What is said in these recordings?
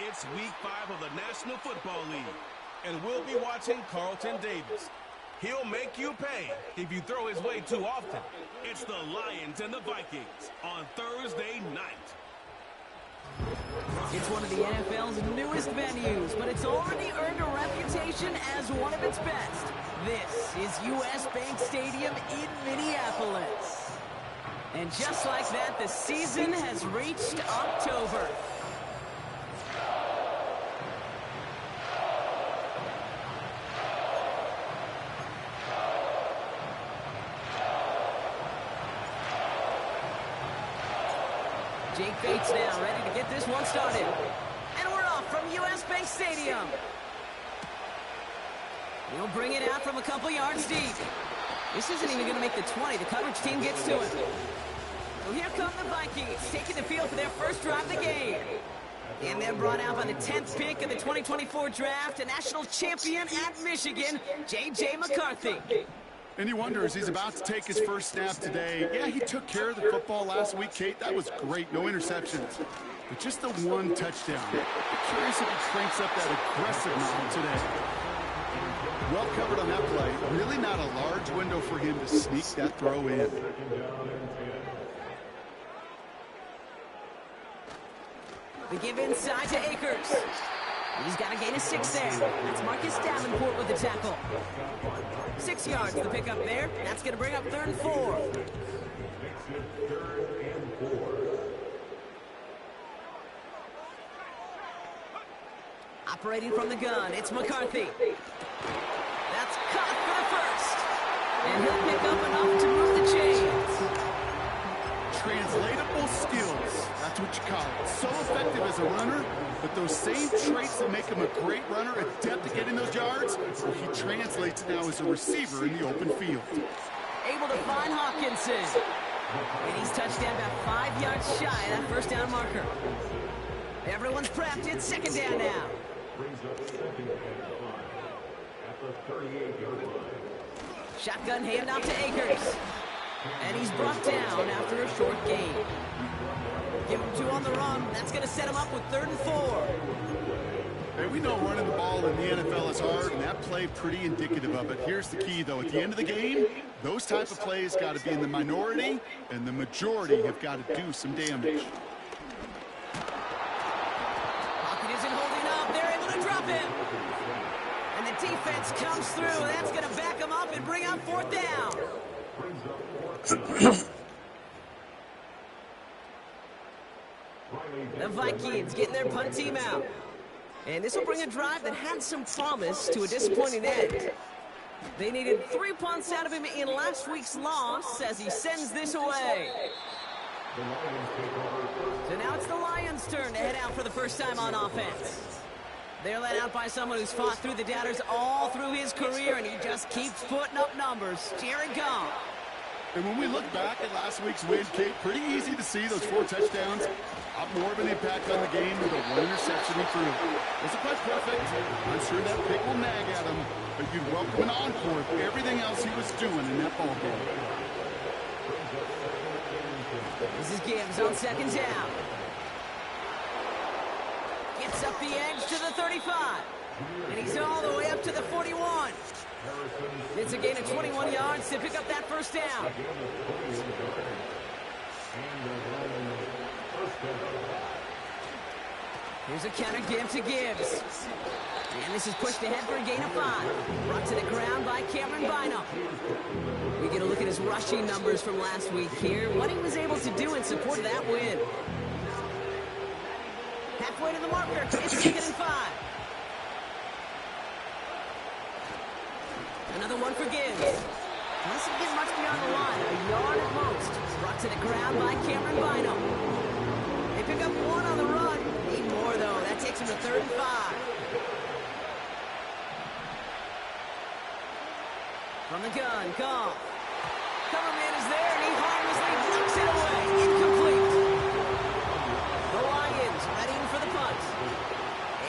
It's week 5 of the National Football League, and we'll be watching Carlton Davis. He'll make you pay if you throw his way too often. It's the Lions and the Vikings on Thursday night. It's one of the NFL's newest venues, but it's already earned a reputation as one of its best. This is U.S. Bank Stadium in Minneapolis. And just like that, the season has reached October. Jake Bates now ready to get this one started. And we're off from U.S. Bank Stadium. He'll bring it out from a couple yards deep. This isn't even going to make the 20. The coverage team gets to it. So here come the Vikings, taking the field for their first drive of the game. And they're brought out by the 10th pick of the 2024 draft, a national champion at Michigan, J.J. McCarthy. And you wonder, as he's about to take his first snap today, yeah, he took care of the football last week, Kate. That was great. No interceptions. But just the one touchdown. Curious if he cranks up that aggressive mound today. Well covered on that play. Really not a large window for him to sneak that throw in. We give inside to Akers. He's got a gain of 6 there. That's Marcus Davenport with the tackle. 6 yards the pickup there. That's going to bring up 3rd and 4. Operating from the gun, it's McCarthy. That's caught for the first. And he'll pick up enough to move the chains. Translatable skills. That's what you call it. So effective as a runner, but those same traits that make him a great runner, adept at getting those yards, well, he translates now as a receiver in the open field. Able to find Hawkinson. And he's touched down about 5 yards shy of that first down marker. Everyone's prepped. It's 2nd down now. Shotgun handoff to Akers. And he's brought down after a short gain. Give him 2 on the run. That's going to set him up with 3rd and 4. Hey, we know running the ball in the NFL is hard, and that play pretty indicative of it. Here's the key, though. At the end of the game, those type of plays got to be in the minority, and the majority have got to do some damage. Pocket isn't holding up. They're able to drop him. And the defense comes through. That's going to back him up and bring up 4th down. The Vikings getting their punt team out. And this will bring a drive that had some promise to a disappointing end. They needed 3 punts out of him in last week's loss as he sends this away. So now it's the Lions' turn to head out for the first time on offense. They're led out by someone who's fought through the doubters all through his career, and he just keeps putting up numbers. Jared Goff. And when we look back at last week's win, Kate, pretty easy to see those 4 touchdowns. More of an impact on the game with a 1 interception he threw. Wasn't quite perfect. I'm sure that pick will nag at him, but you'd welcome an encore for everything else he was doing in that ball game. This is Gibbs on 2nd down. Gets up the edge to the 35. And he's all the way up to the 41. It's a gain of 21 yards to pick up that first down. Here's a counter give to Gibbs. And this is pushed ahead for a gain of 5. Brought to the ground by Cameron Bynum. We get a look at his rushing numbers from last week here. What he was able to do in support of that win. Halfway to the marker. It's 2nd and 5. Another one for Gibbs. Doesn't get much beyond the line. A yard at most. Brought to the ground by Cameron Bynum. They pick up 1 on the run. Need more, though. That takes him to 3rd and 5. From the gun, Goff. Coverman is there, and he harmlessly knocks it away. Incomplete. The Lions readying for the punt.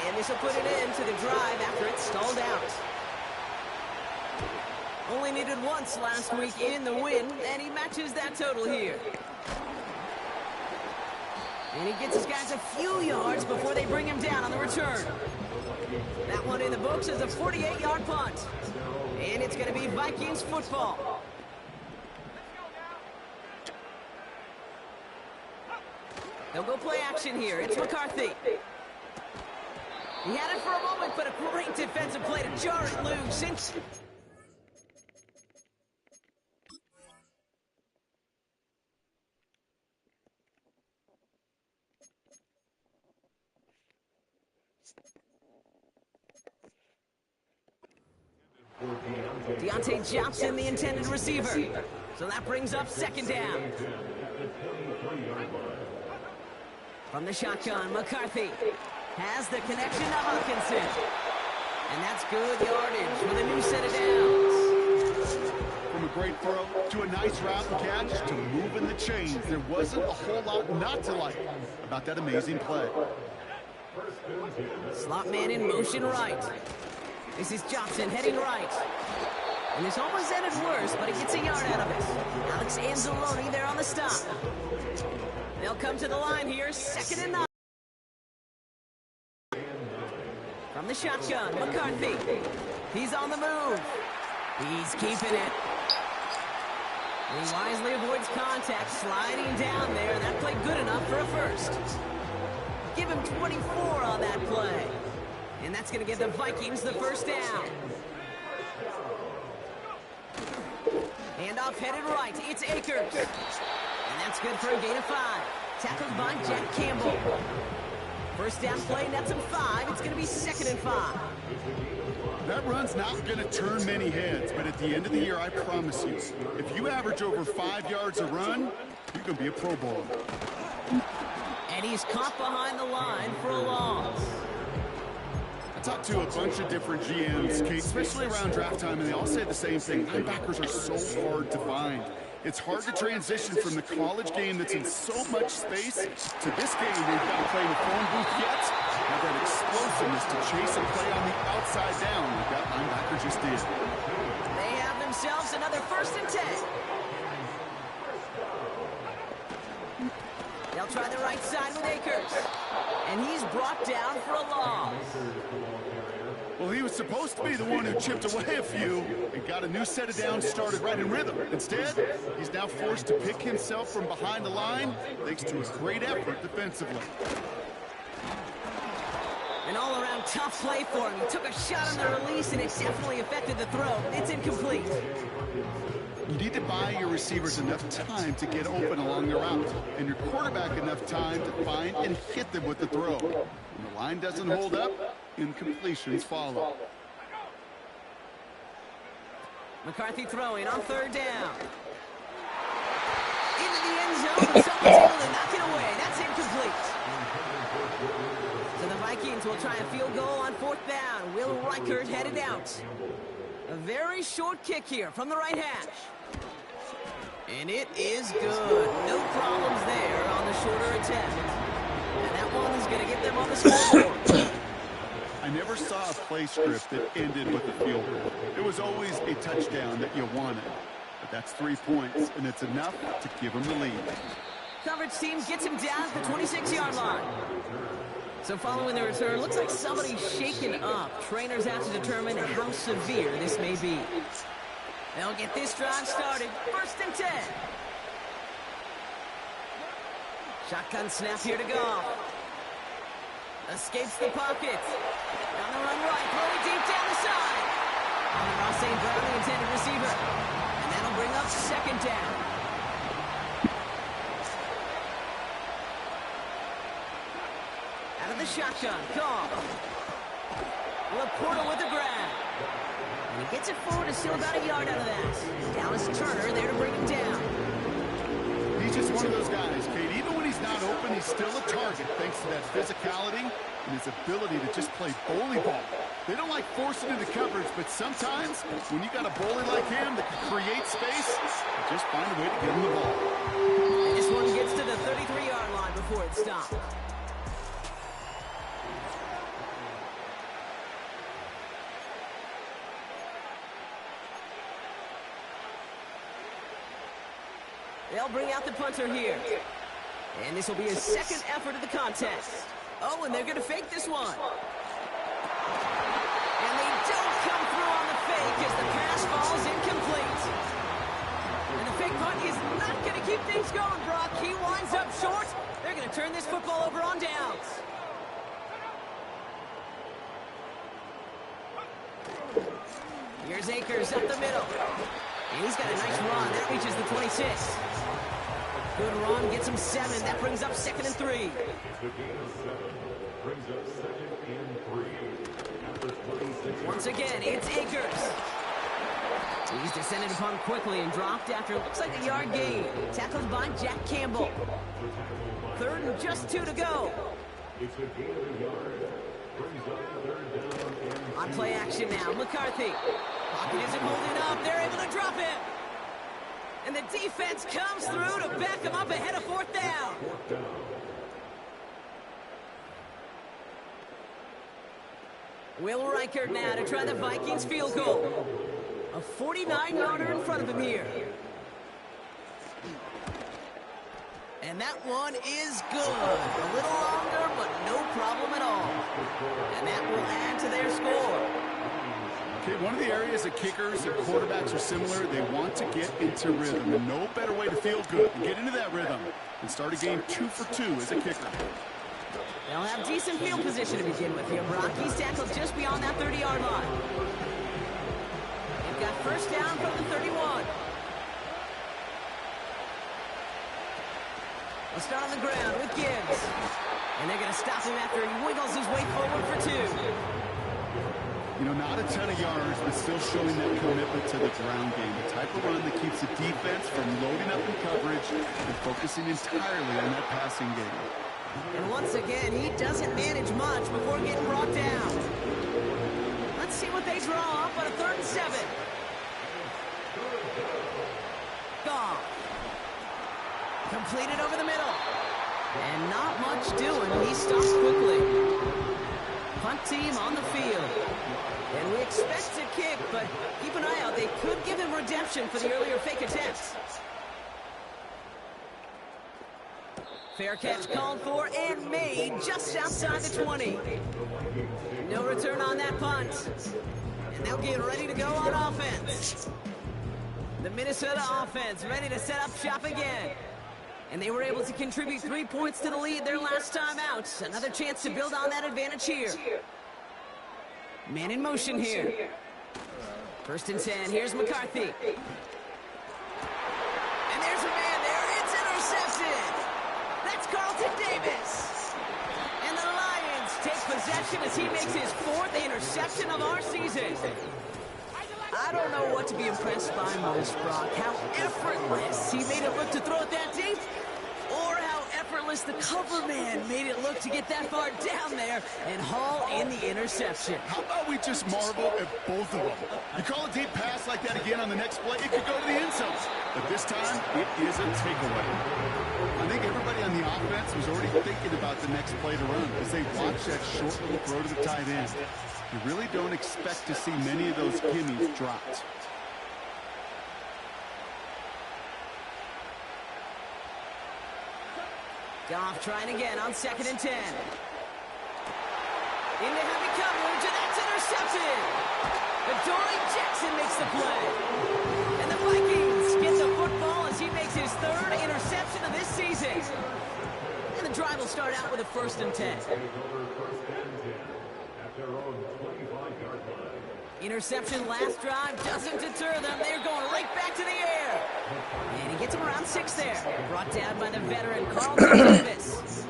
And this will put it into the drive after it's stalled out. Only needed once last week in the win, and he matches that total here. And he gets his guys a few yards before they bring him down on the return. That one in the books is a 48-yard punt. And it's going to be Vikings football. They'll go play action here. It's McCarthy. He had it for a moment, but a great defensive play to jar it loose. Deontay Johnson, the intended receiver. So that brings up second down. From the shotgun, McCarthy has the connection to Hawkinson. And that's good yardage with a new set of downs. From a great throw to a nice route and catch to moving the chains, there wasn't a whole lot not to like about that amazing play. Slot man in motion right. This is Johnson heading right. And this almost ended worse, but he gets a yard out of it. Alex Anzalone there on the stop. They'll come to the line here, 2nd and 9. From the shotgun, McCarthy. He's on the move. He's keeping it. He wisely avoids contact, sliding down there. That played good enough for a first. Give him 24 on that play. And that's going to give the Vikings the first down. Handoff headed right. It's Akers. And that's good for a gain of 5. Tackled by Jack Campbell. First down play, nets him 5. It's going to be 2nd and 5. That run's not going to turn many heads, but at the end of the year, I promise you, if you average over 5 yards a run, you're going to be a Pro Bowler. And he's caught behind the line for a loss. I talked to a bunch of different GMs, Kate, especially around draft time, and they all say the same thing. Linebackers are so hard to find. It's hard to transition from the college game that's in so much space to this game where you've got to play in the phone booth yet. Have that explosiveness to chase and play on the outside down like that linebacker just did. They have themselves another 1st and 10. They'll try the right side with Akers. And he's brought down for a loss. Well, he was supposed to be the one who chipped away a few and got a new set of downs started right in rhythm. Instead, he's now forced to pick himself from behind the line thanks to a great effort defensively. An all-around tough play for him. He took a shot on the release, and it definitely affected the throw. It's incomplete. You need to buy your receivers enough time to get open along the route, and your quarterback enough time to find and hit them with the throw. When the line doesn't hold up, incompletions follow. McCarthy throwing on 3rd down. Into the end zone. Someone's able to knock it away. That's incomplete. So the Vikings will try a field goal on 4th down. Will Reichert headed out. A very short kick here from the right hash. And it is good. No problems there on the shorter attempt. And that one is going to get them on the scoreboard. I never saw a play script that ended with a field goal. It was always a touchdown that you wanted. But that's 3 points, and it's enough to give them the lead. Coverage team gets him down at the 26-yard line. So following the return, looks like somebody's shaken up. Trainers have to determine how severe this may be. They'll get this drive started. 1st and 10. Shotgun snap here to go. Escapes the pocket. On the run right, throwing deep down the side. Ross St. Brown, the intended receiver. And that'll bring up 2nd down. Out of the shotgun, call. Laporta with the grab. And he gets it forward to still about a yard out of that. Dallas Turner there to bring him down. He's just one of those guys, Kate. Even when he's not open, he's still a target thanks to that physicality and his ability to just play bully ball. They don't like forcing into coverage, but sometimes when you got a bully like him that can create space, you just find a way to get him the ball. This one gets to the 33-yard line before it stopped. They'll bring out the punter here. And this will be his second effort of the contest. Oh, and they're going to fake this one. And they don't come through on the fake as the pass falls incomplete. And the fake punt is not going to keep things going, Brock. He winds up short. They're going to turn this football over on downs. Here's Akers up the middle. And he's got a nice run. That reaches the 26. Good run, gets him 7. That brings up 2nd and 3. Once again, it's Akers. He's descended upon quickly and dropped after it looks like a yard gain. Tackled by Jack Campbell. 3rd and just 2 to go. On play action now, McCarthy. Pocket isn't holding up. They're able to drop it. And the defense comes through to back him up ahead of 4th down. Will Reichert now to try the Vikings field goal. A 49-yarder in front of him here. And that one is good. A little longer, but no problem at all. And that will add to their score. Okay, one of the areas that kickers and quarterbacks are similar, they want to get into rhythm. And no better way to feel good than get into that rhythm and start a game 2 for 2 as a kicker. They'll have decent field position to begin with here, Brock. He's tackled just beyond that 30-yard line. They've got 1st down from the 31. They'll start on the ground with Gibbs. And they're going to stop him after he wiggles his way forward for 2. You know, not a ton of yards, but still showing that commitment to the ground game. The type of run that keeps the defense from loading up in coverage and focusing entirely on that passing game. And once again, he doesn't manage much before getting brought down. Let's see what they draw up on a 3rd and 7. Goff. Completed over the middle. And not much doing. He stops quickly. Punt team on the field. And we expect to kick, but keep an eye out. They could give him redemption for the earlier fake attempts. Fair catch called for and made just outside the 20. No return on that punt. And they'll get ready to go on offense. The Minnesota offense ready to set up shop again. And they were able to contribute 3 points to the lead their last time out. Another chance to build on that advantage here. Man in motion here. 1st and 10. Here's McCarthy. And there's a man there. It's intercepted. That's Carlton Davis. And the Lions take possession as he makes his 4th interception of our season. I don't know what to be impressed by most, Brock. How effortless he made it look to throw it that deep, or how effortless the cover man made it look to get that far down there and haul in the interception. How about we just marvel at both of them? You call a deep pass like that again on the next play, it could go to the end zone. But this time, it is a takeaway. I think everybody on the offense was already thinking about the next play to run as they watch that short little throw to the tight end. You really don't expect to see many of those gimmies dropped. Goff trying again on 2nd and 10. Into heavy coverage, and that's intercepted. Adoree Jackson makes the play. And the Vikings get the football as he makes his 3rd interception of this season. And the drive will start out with a 1st and 10. Interception last drive doesn't deter them. They're going right back to the air. And he gets him around 6 there. Brought down by the veteran Carlton Davis.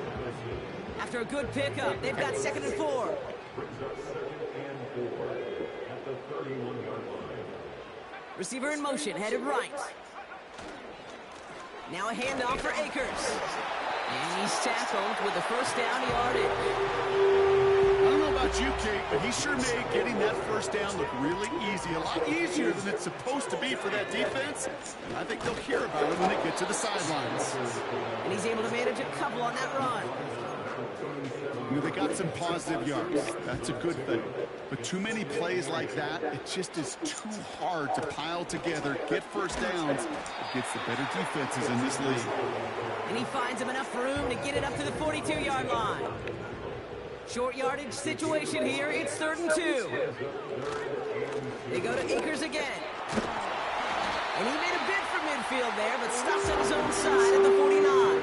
After a good pickup, they've got 2nd and 4. Receiver in motion, headed right. Now a handoff for Akers. And he's tackled with the 1st down yardage. I don't know about about you, Kate, but he sure made getting that first down look really easy. A lot easier than it's supposed to be for that defense. And I think they'll hear about it when they get to the sidelines. And he's able to manage a couple on that run. You know, they got some positive yards. That's a good thing. But too many plays like that, it just is too hard to pile together, get first downs against the better defenses in this league. And he finds him enough room to get it up to the 42-yard line. Short yardage situation here. It's 3rd and 2. They go to Akers again. And he made a bid for midfield there, but stops on his own side at the 49.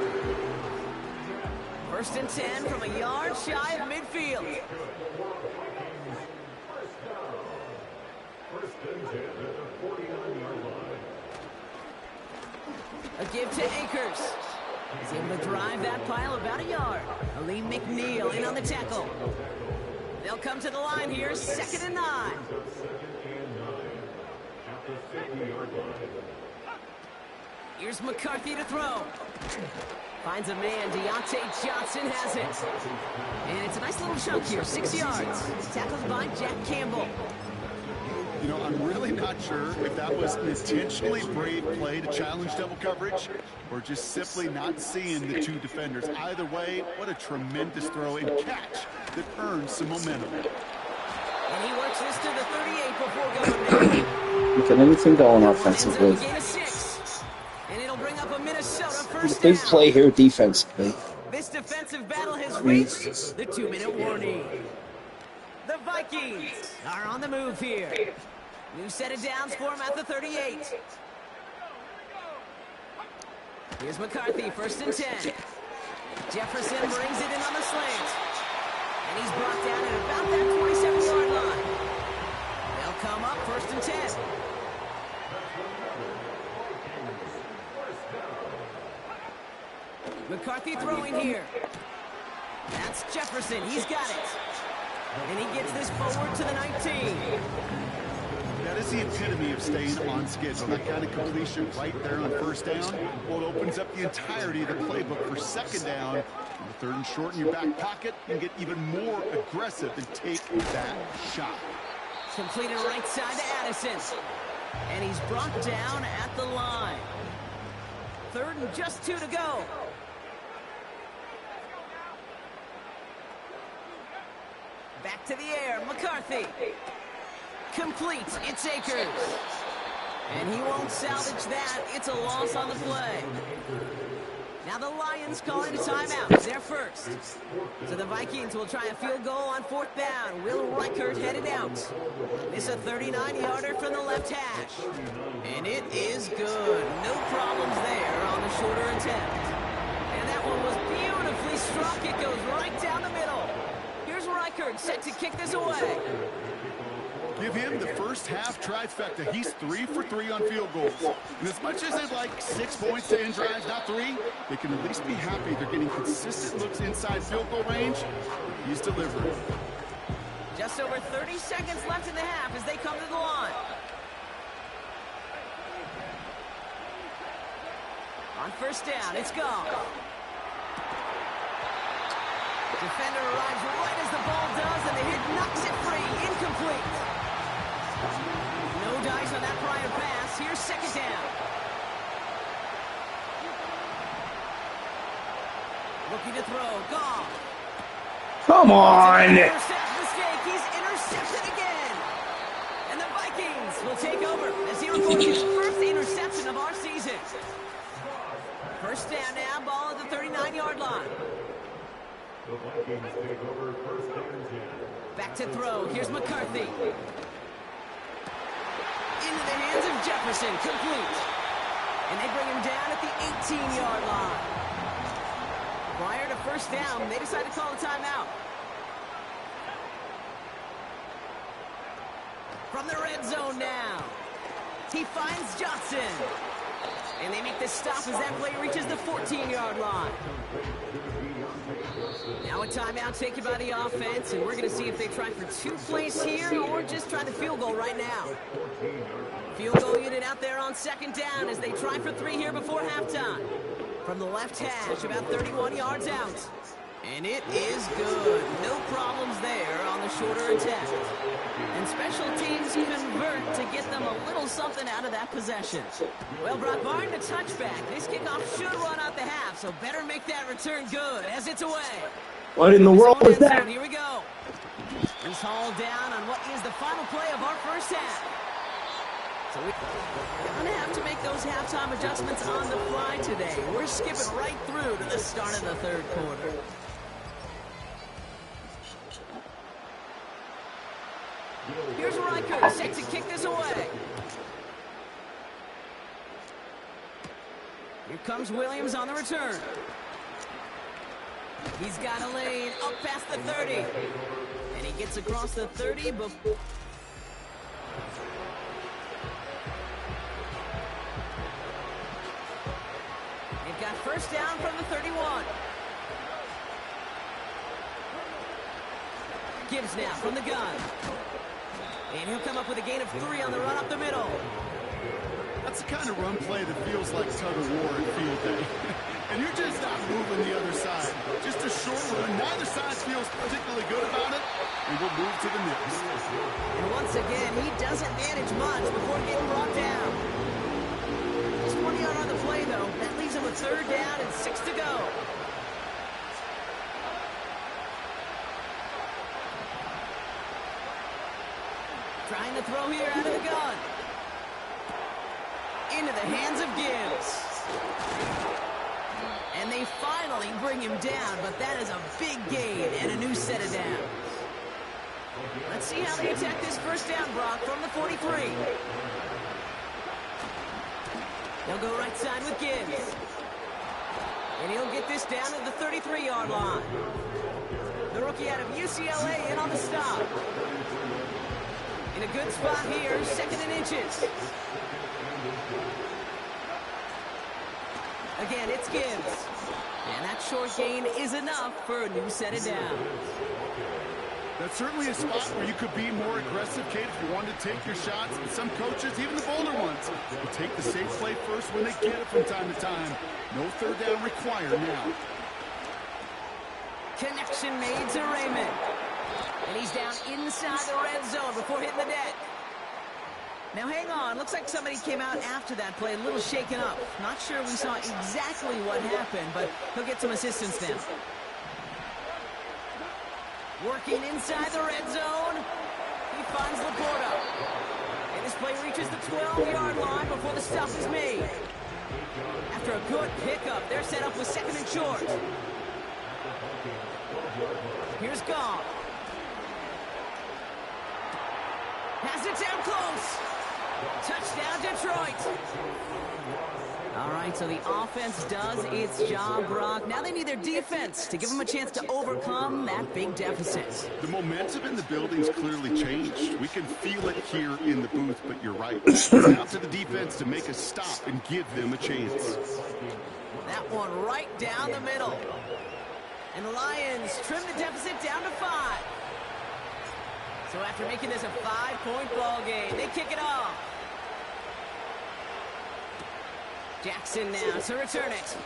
1st and 10 from a yard shy of midfield. A give to Akers. He's able to drive that pile about a yard. Lee McNeil in on the tackle. They'll come to the line here, 2nd and 9. Here's McCarthy to throw. Finds a man, Deontay Johnson has it. And it's a nice little chunk here, 6 yards. Tackled by Jack Campbell. You know, I'm really not sure if that was an intentionally brave play to challenge double coverage or just simply not seeing the 2 defenders. Either way, what a tremendous throw and catch that earns some momentum. And he works this to the 38 before going down. Look at anything going offensively. And it'll bring up a Minnesota first Big down. play here defensively. This defensive battle has reached the 2-minute warning. The Vikings are on the move here. New set of downs for him at the 38. Here's McCarthy, 1st and 10. Jefferson brings it in on the slant. And he's brought down at about that 27-yard line. They'll come up 1st and 10. McCarthy throwing here. That's Jefferson. He's got it. And he gets this forward to the 19. That is the epitome of staying on schedule. That kind of completion right there on 1st down. Well, it opens up the entirety of the playbook for 2nd down. On the 3rd and short in your back pocket, you can get even more aggressive and take that shot. Completed right side to Addison. And he's brought down at the line. 3rd and just 2 to go. Back to the air, McCarthy. Complete, it's Akers. And he won't salvage that. It's a loss on the play. Now the Lions calling a timeout. They're first. So the Vikings will try a field goal on 4th down. Will Reichert headed out. It's a 39-yarder from the left hash. And it is good. No problems there on the shorter attempt. And that one was beautifully struck. It goes right down the middle. Here's Reichert set to kick this away. Give him the first half trifecta. He's 3 for 3 on field goals. And as much as they'd like 6 points to end drives, not 3, they can at least be happy they're getting consistent looks inside field goal range. He's delivering. Just over 30 seconds left in the half as they come to the line. On 1st down, it's gone. Defender arrives right as the ball does, and the hit knocks it free. Incomplete. No dice on that prior pass. Here's 2nd down. Looking to throw. Goff. Come on! First half mistake. He's intercepted again. And the Vikings will take over as he records his first interception of our season. 1st down now. Ball at the 39-yard line. Back to throw. Here's McCarthy. Into the hands of Jefferson. Complete. And they bring him down at the 18-yard line. Prior to 1st down, they decide to call a timeout. From the red zone now. He finds Johnson. And they make the stop as that play reaches the 14-yard line. Now a timeout taken by the offense, and we're going to see if they try for 2 plays here or just try the field goal right now. Field goal unit out there on 2nd down as they try for 3 here before halftime. From the left hash, about 31 yards out. And it is good. No problems there on the shorter attempt. And special teams convert to get them a little something out of that possession. Well, Brock, barring the touchback, this kickoff should run out the half, so better make that return good as it's away. What in the world was that? Here we go. He's hauled down on what is the final play of our first half. So we're going to have to make those halftime adjustments on the fly today. We're skipping right through to the start of the third quarter. Here's Riker, set to kick this away. Here comes Williams on the return. He's got a lane up past the 30. And he gets across the 30 before... They've got first down from the 31. Gibbs now from the gun. And he'll come up with a gain of 3 on the run up the middle. That's the kind of run play that feels like tug-of-war at field day. And you're just not moving the other side. Just a short run. Neither side feels particularly good about it. And we'll move to the next. And once again, he doesn't manage much before getting brought down. Just 20 yard on the play, though. That leaves him with third down and 6 to go. Trying to throw here out of the gun. Into the hands of Gibbs. And they finally bring him down, but that is a big gain and a new set of downs. Let's see how they attack this first down, Brock, from the 43. They'll go right side with Gibbs. And he'll get this down at the 33-yard line. The rookie out of UCLA in on the stop. In a good spot here, 2nd and inches. Again, it's Gibbs. And that short gain is enough for a new set of downs. That's certainly a spot where you could be more aggressive, Kate, if you wanted to take your shots. But some coaches, even the bolder ones, will take the safe play first when they get it from time to time. No third down required now. Connection made to Raymond. And he's down inside the red zone before hitting the deck. Now hang on, looks like somebody came out after that play a little shaken up. Not sure we saw exactly what happened, but he'll get some assistance then. Working inside the red zone. He finds Laporta. And this play reaches the 12-yard line before the stop is made. After a good pickup, they're set up with 2nd and short. Here's Goff. Has it down close. Touchdown, Detroit. All right, so the offense does its job, Brock. Now they need their defense to give them a chance to overcome that big deficit. The momentum in the building's clearly changed. We can feel it here in the booth, but you're right. It's out to the defense to make a stop and give them a chance. That one right down the middle. And the Lions trim the deficit down to 5. So after making this a 5-point ball game, they kick it off. Jackson now to return it.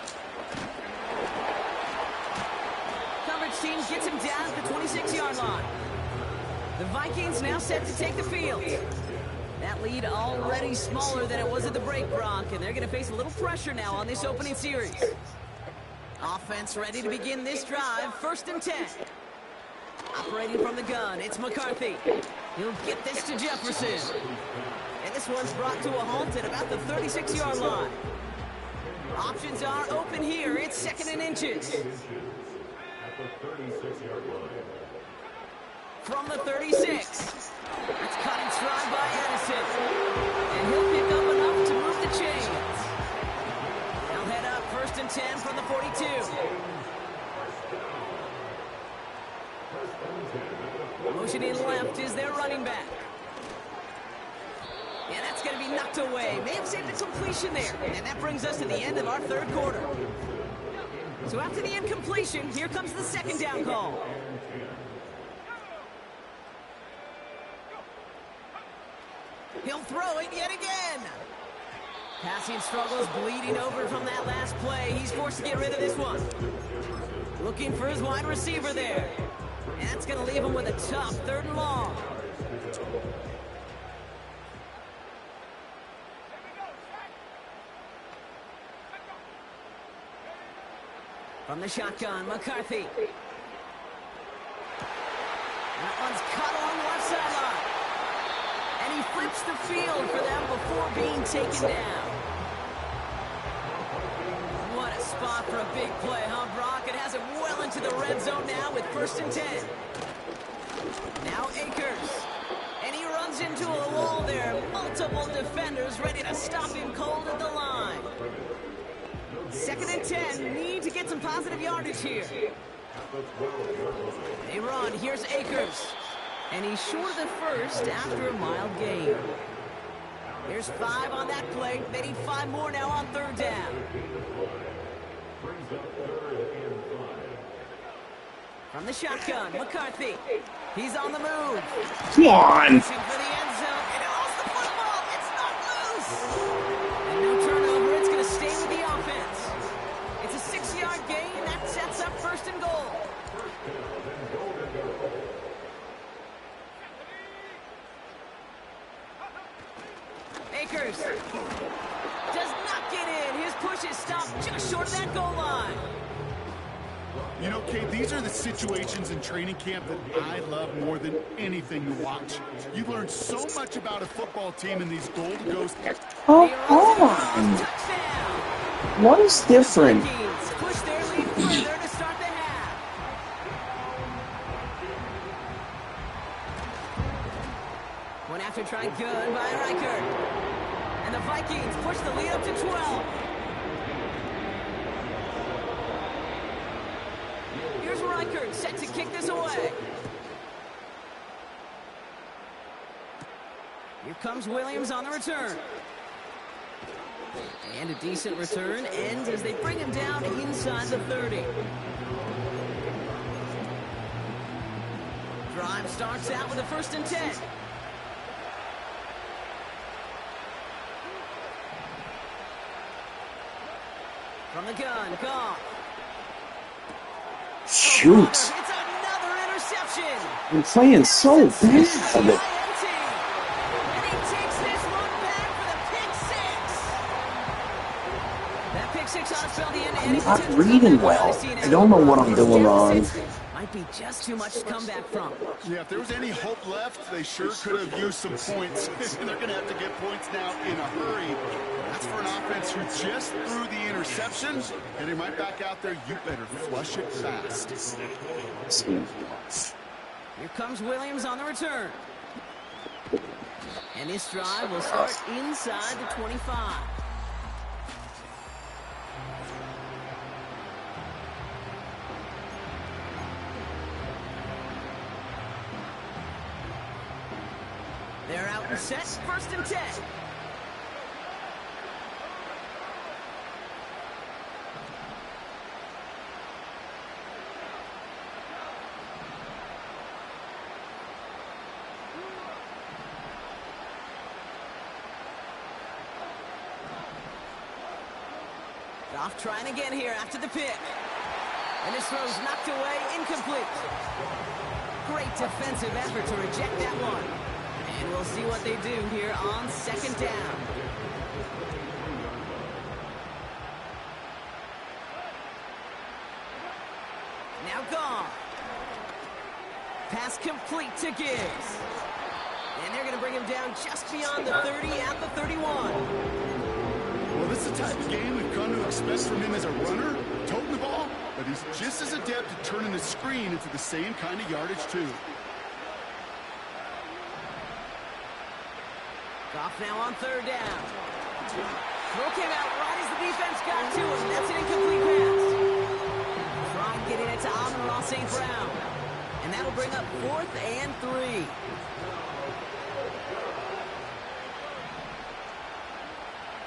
Coverage team gets him down at the 26-yard line. The Vikings now set to take the field. That lead already smaller than it was at the break, Brock, and they're going to face a little pressure now on this opening series. Offense ready to begin this drive, 1st and 10. Operating from the gun, it's McCarthy. He'll get this to Jefferson. And this one's brought to a halt at about the 36-yard line. Options are open here. It's 2nd and inches. From the 36. It's cut in stride by Addison. And he'll pick up enough to move the chains. They'll head up 1st and 10 from the 42. Motioning left is their running back. And that's going to be knocked away. May have saved a completion there. And that brings us to the end of our third quarter. So after the incompletion, here comes the 2nd down call. He'll throw it yet again. Passing struggles bleeding over from that last play. He's forced to get rid of this one. Looking for his wide receiver there. And that's going to leave him with a tough 3rd and long. From the shotgun, McCarthy. That one's cut along the left sideline. And he flips the field for them before being taken down. What a spot for a big play, huh, Brock? It has it well into the red zone now with 1st and 10. Now Akers. And he runs into a wall there. Multiple defenders ready to stop him cold at the line. 2nd and 10. Need to get some positive yardage here. They run. Here's Akers. And he's short of the 1st after a mild gain. There's 5 on that play. They need 5 more now on 3rd down. From the shotgun, McCarthy. He's on the move. Come on. Pushing for the end zone. And it lost the football. It's not loose. And no turnover. It's going to stay with the offense. It's a 6-yard gain. That sets up 1st and goal. Akers does not get in. His push is stopped just short of that goal line. You know, Kate, these are the situations in training camp that I love more than anything to watch. You learn so much about a football team in these Golden Ghost. Come on. What is different? Push their lead further to start the half. One after try good by Reichert. And the Vikings push the lead up to 12. Here's Reichert set to kick this away. Here comes Williams on the return. And a decent return ends as they bring him down inside the 30. Drive starts out with a 1st and 10. From the gun, Goff. Shoot. It's another interception. I'm playing so bad. And he takes this one back for the pick 6. That pick 6 on spell the end. I'm not reading well. I don't know what I'm doing wrong. Might be just too much to come back from. Yeah, if there was any hope left, they sure could have used some points. They're going to have to get points now in a hurry. That's for an offense who just threw the interception, and they might back out there. You better flush it fast. Here comes Williams on the return. And this drive will start inside the 25. They're out and set, 1st and 10. Goff trying again here after the pick. And this throw's knocked away, incomplete. Great defensive effort to reject that one. And we'll see what they do here on 2nd down. Now Goff. Pass complete to Gibbs. And they're going to bring him down just beyond the 30 at the 31. Well, this is the type of game we've come to expect from him as a runner, toting the ball, but he's just as adept at turning the screen into the same kind of yardage, too. Goff now on 3rd down. Throw came out right as the defense got to him. That's an incomplete pass. Trying getting it to Amon-Ra St. Brown. And that'll bring up 4th and 3.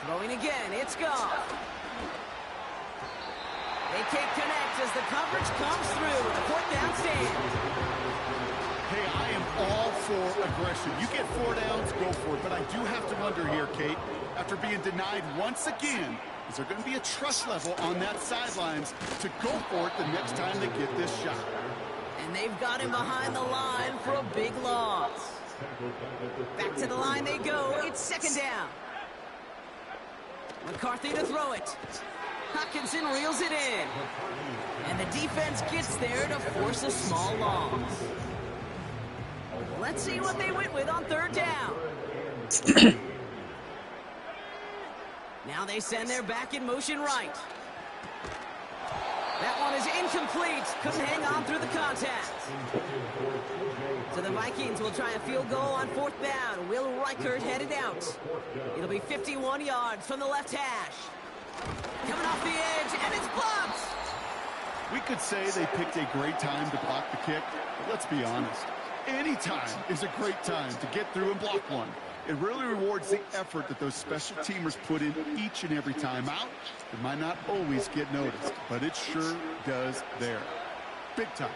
Throwing again, it's Goff. They can't connect as the coverage comes through with a 4th down stand. Hey, I am all for aggression. You get 4 downs, go for it. But I do have to wonder here, Kate, after being denied once again. Is there going to be a trust level on that sidelines to go for it the next time they get this shot? And they've got him behind the line for a big loss. Back to the line they go. It's second down. McCarthy to throw it. Hopkinson reels it in. And the defense gets there to force a small loss. Let's see what they went with on third down. Now they send their back in motion right. That one is incomplete. Couldn't hang on through the contact. So the Vikings will try a field goal on fourth down. Will Reichert headed out. It'll be 51 yards from the left hash. Coming off the edge, and it's blocked. We could say they picked a great time to block the kick, but let's be honest. Any time is a great time to get through and block one. It really rewards the effort that those special teamers put in each and every time out. It might not always get noticed, but it sure does there. Big time.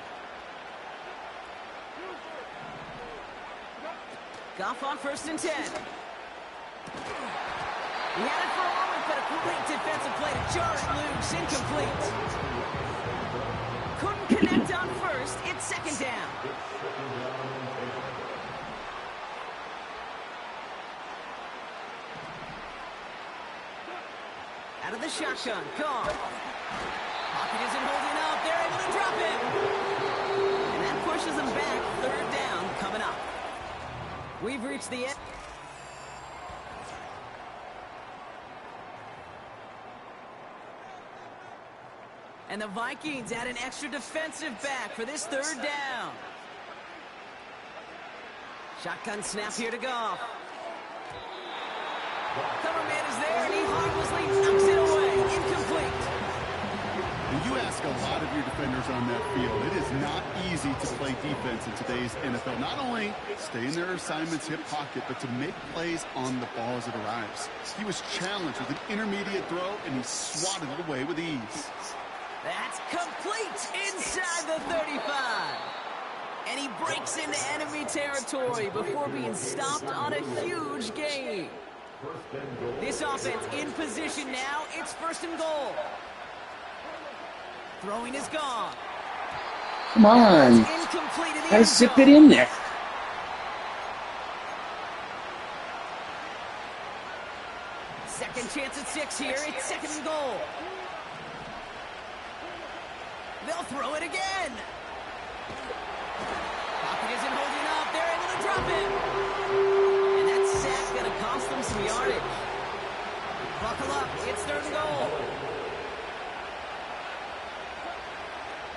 Goff on 1st and 10. He had it for a moment, but a great defensive play to jar it loose. Incomplete. Couldn't connect on first. It's second down. Out of the shotgun. Goff. Pocket isn't holding up. They're able to drop it. And that pushes them back. Third down coming up. We've reached the end. And the Vikings add an extra defensive back for this third down. Shotgun snap here to Goff. Cover man is there, and he harmlessly knocks it away. Incomplete. And you ask a lot of your defenders on that field. It is not easy to play defense in today's NFL. Not only stay in their assignment's hip pocket, but to make plays on the ball as it arrives. He was challenged with an intermediate throw, and he swatted it away with ease. That's complete inside the 35. And he breaks into enemy territory before being stopped on a huge gain. This offense in position now. It's 1st and goal. Throwing is gone. Come on. Gotta zip it in there. Second chance at 6 here. It's 2nd and goal. They'll throw it again. Pocket isn't holding up. They're able to drop it. And that sack going to cost them some yardage. Buckle up. It's 3rd and goal.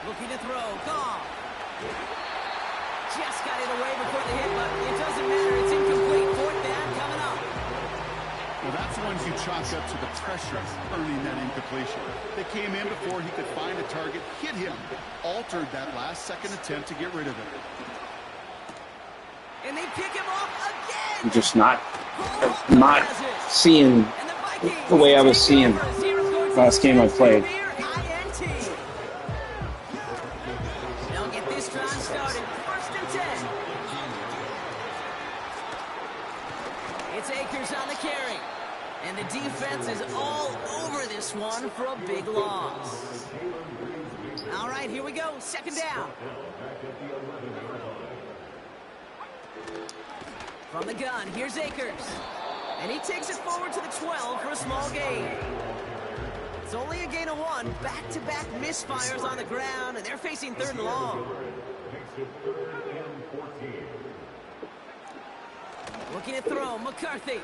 Looking to throw. Goff. Just got it away before the hit, but it doesn't matter. It's incomplete. 4th down coming up. Well, that's one you chalk up to the pressure earning that incompletion. They came in before he could find a target, hit him, altered that last-second attempt to get rid of it. And they pick him off again. I'm just not seeing the way I was seeing last game I played. They'll get this drive started. 1st and 10. It's Akers on the carry. And the defense is all over this one for a big loss. All right, here we go. 2nd down. From the gun, here's Akers. And he takes it forward to the 12 for a small gain. It's only a gain of 1. Back-to-back misfires on the ground, and they're facing 3rd and long. Looking to throw, McCarthy.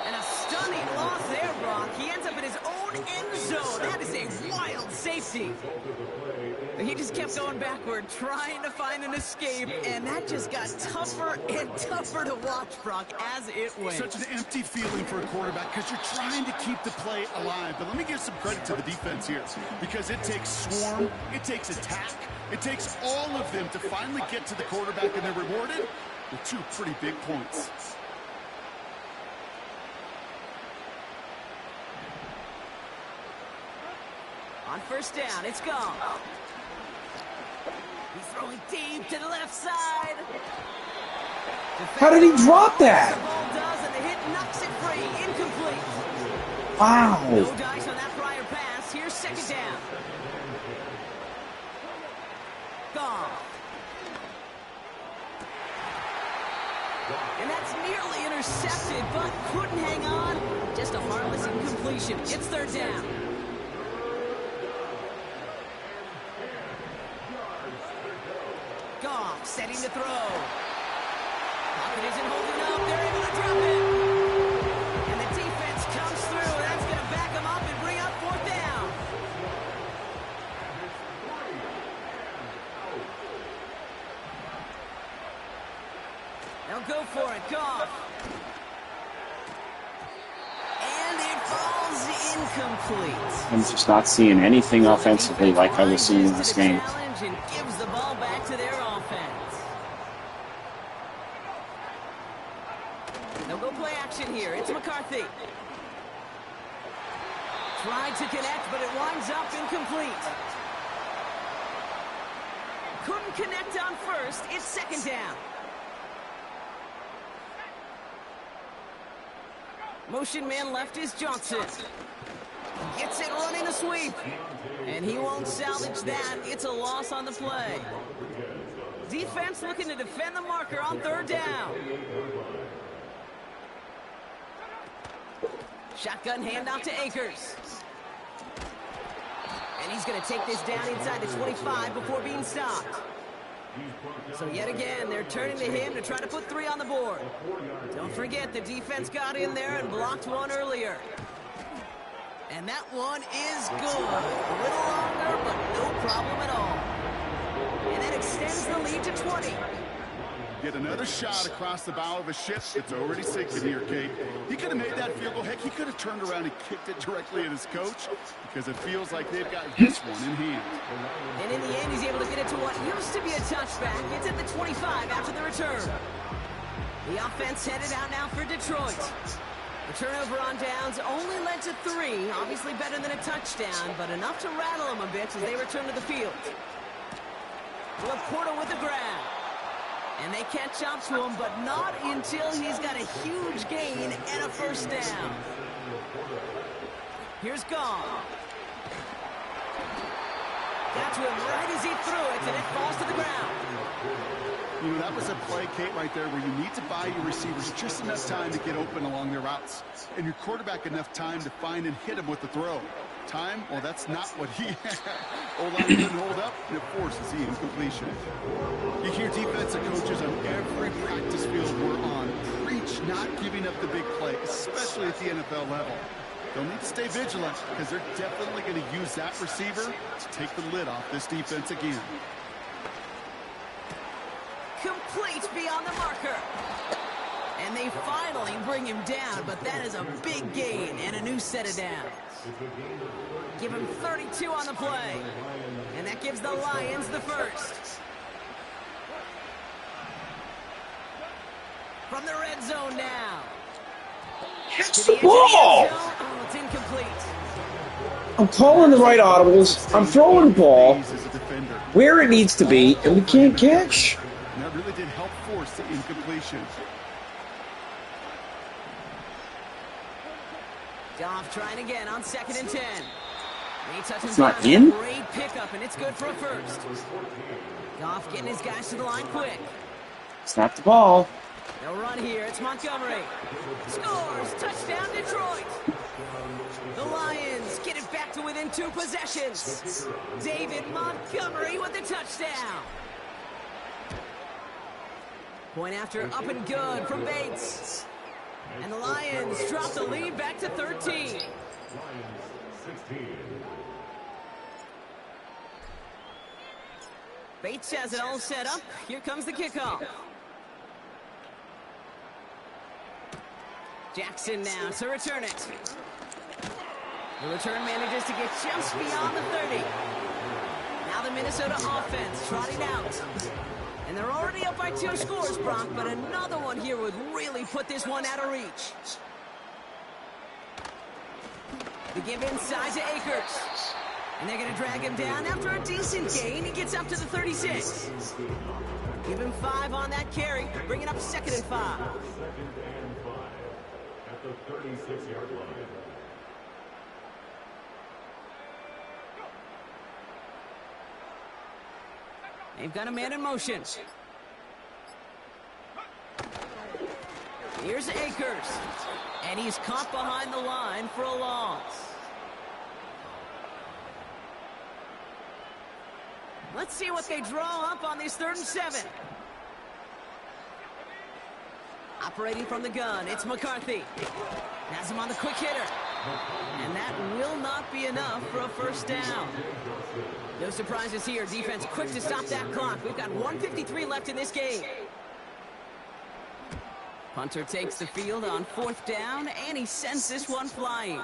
And a stunning loss there, Brock. He ends up in his own end zone. That is a wild safety. He just kept going backward, trying to find an escape, and that just got tougher and tougher to watch, Brock, as it went. Such an empty feeling for a quarterback because you're trying to keep the play alive. But let me give some credit to the defense here because it takes swarm, it takes attack, it takes all of them to finally get to the quarterback, and they're rewarded with 2 pretty big points. On 1st down, it's gone. He's throwing deep to the left side. How did he drop that? The ball does, and Wow. No dice on that prior pass. Here's second down. Goff. And that's nearly intercepted, but couldn't hang on. Just a harmless incompletion. It's third down. Goff setting to throw. Pocket isn't holding up. They're able to drop it. And the defense comes through. That's going to back them up and bring up fourth down. They'll go for it. Goff. And it falls incomplete. I'm just not seeing anything offensively like I was seeing in this game. And gives the ball back to their offense. They'll go play action here. It's McCarthy. Tried to connect, but it winds up incomplete. Couldn't connect on first. It's second down. Motion man left is Johnson. Gets it running a sweep. And he won't salvage that. It's a loss on the play. Defense looking to defend the marker on third down. Shotgun handoff to Akers. And he's going to take this down inside the 25 before being stopped. So yet again, they're turning to him to try to put 3 on the board. Don't forget, the defense got in there and blocked one earlier. And that one is good. A little longer, but no problem at all. And that extends the lead to 20. Get another shot across the bow of a ship. It's already sinking here, Kate. He could have made that field goal. Heck, he could have turned around and kicked it directly at his coach because it feels like they've got this one in hand. And in the end, he's able to get it to what used to be a touchback. It's at the 25 after the return. The offense headed out now for Detroit. The turnover on downs only led to 3. Obviously better than a touchdown, but enough to rattle them a bit as they return to the field. Laporta with the grab. And they catch up to him, but not until he's got a huge gain and a first down. Here's Goff. Got to him right as he threw it, and it falls to the ground. You know, that was a play, Kate, right there where you need to buy your receivers just enough time to get open along their routes. And your quarterback enough time to find and hit him with the throw. Time? Well, that's not what he had. O-line couldn't hold up, and it forces the incompletion. You hear defensive coaches on every practice field we're on preach not giving up the big play, especially at the NFL level. They'll need to stay vigilant because they're definitely going to use that receiver to take the lid off this defense again. Complete beyond the marker. And they finally bring him down, but that is a big gain and a new set of downs. Give him 32 on the play. And that gives the Lions the first. From the red zone now. Catch the ball! Oh, it's incomplete. I'm calling the right audibles. I'm throwing the ball where it needs to be, and we can't catch. And that really did help force the incompletion. Goff trying again on 2nd and 10. It's not in? Great pickup, and it's good for a first. Goff getting his guys to the line quick. Snap the ball. They'll run here. It's Montgomery. Scores. Touchdown, Detroit. The Lions get it back to within 2 possessions. David Montgomery with the touchdown. Point after up and good from Bates. And the Lions drop the lead back to 13. Bates has it all set up. Here comes the kickoff. Jackson now to return it. The return manages to get just beyond the 30. Now the Minnesota offense trotting out. And they're already up by 2 scores, Brock, but another one here would really put this one out of reach. The give inside to Akers. And they're going to drag him down after a decent gain. He gets up to the 36. Give him 5 on that carry. Bring it up 2nd and 5. They've got a man in motion. Here's Akers. And he's caught behind the line for a loss. Let's see what they draw up on this 3rd and 7. Operating from the gun, it's McCarthy. Has him on the quick hitter. And that will not be enough for a first down. No surprises here. Defense quick to stop that clock. We've got 1:53 left in this game. Punter takes the field on 4th down, and he sends this one flying.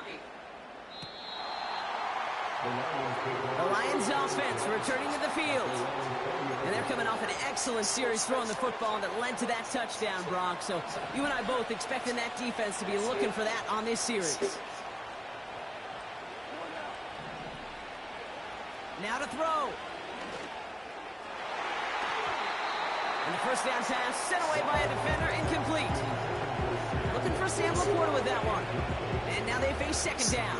The Lions offense returning to the field. And they're coming off an excellent series throwing the football that led to that touchdown, Brock. So you and I both expecting that defense to be looking for that on this series. Now to throw. And the first down pass sent away by a defender, incomplete. Looking for Sam Laporta with that one. And now they face 2nd down.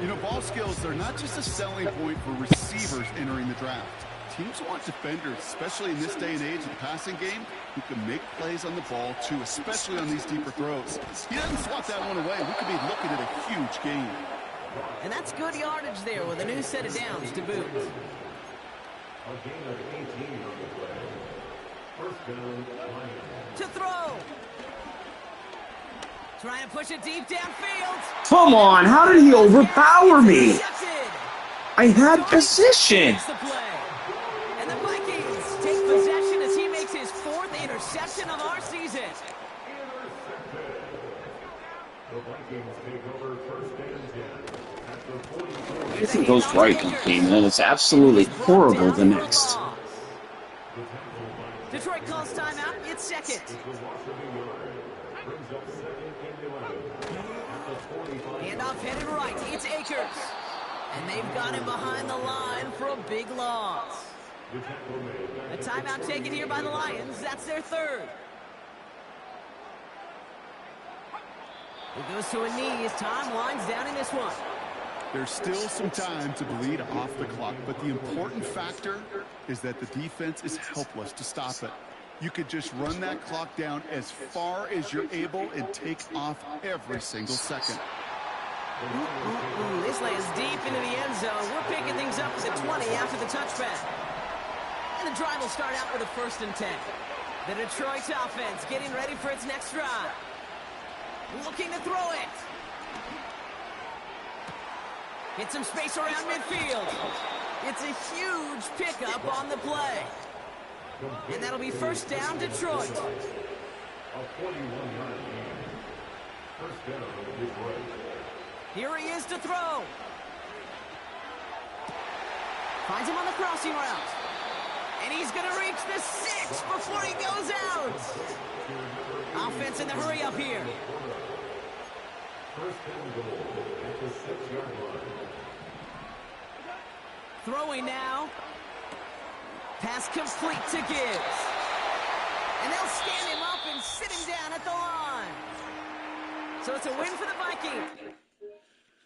You know, ball skills, they're not just a selling point for receivers entering the draft. Teams want defenders, especially in this day and age of the passing game, who can make plays on the ball, too, especially on these deeper throws. He doesn't swat that one away. We could be looking at a huge gain. And that's good yardage there with a new set of downs to boot. To throw. Trying to push it deep downfield. Come on, how did he overpower me? I had position. And the Vikings take possession as he makes his 4th interception of our season. Anything goes right in the game, and then it's absolutely horrible the next. Detroit calls timeout. It's 2nd. Handoff headed right. It's Akers. And they've got him behind the line for a big loss. A timeout taken here by the Lions. That's their 3rd. He goes to a knee as time winds down in this one. There's still some time to bleed off the clock, but the important factor is that the defense is helpless to stop it. You could just run that clock down as far as you're able and take off every single second. This lands deep into the end zone. We're picking things up at the 20 after the touchback. And the drive will start out with a 1st and 10. The Detroit offense getting ready for its next drive. Looking to throw it. Hit some space around midfield. It's a huge pickup on the play. And that'll be 1st down, Detroit. Here he is to throw. Finds him on the crossing route. And he's going to reach the 6 before he goes out. Offense in the hurry up here. Throwing now. Pass complete to Gibbs. And they'll stand him up and sit him down at the line. So it's a win for the Vikings.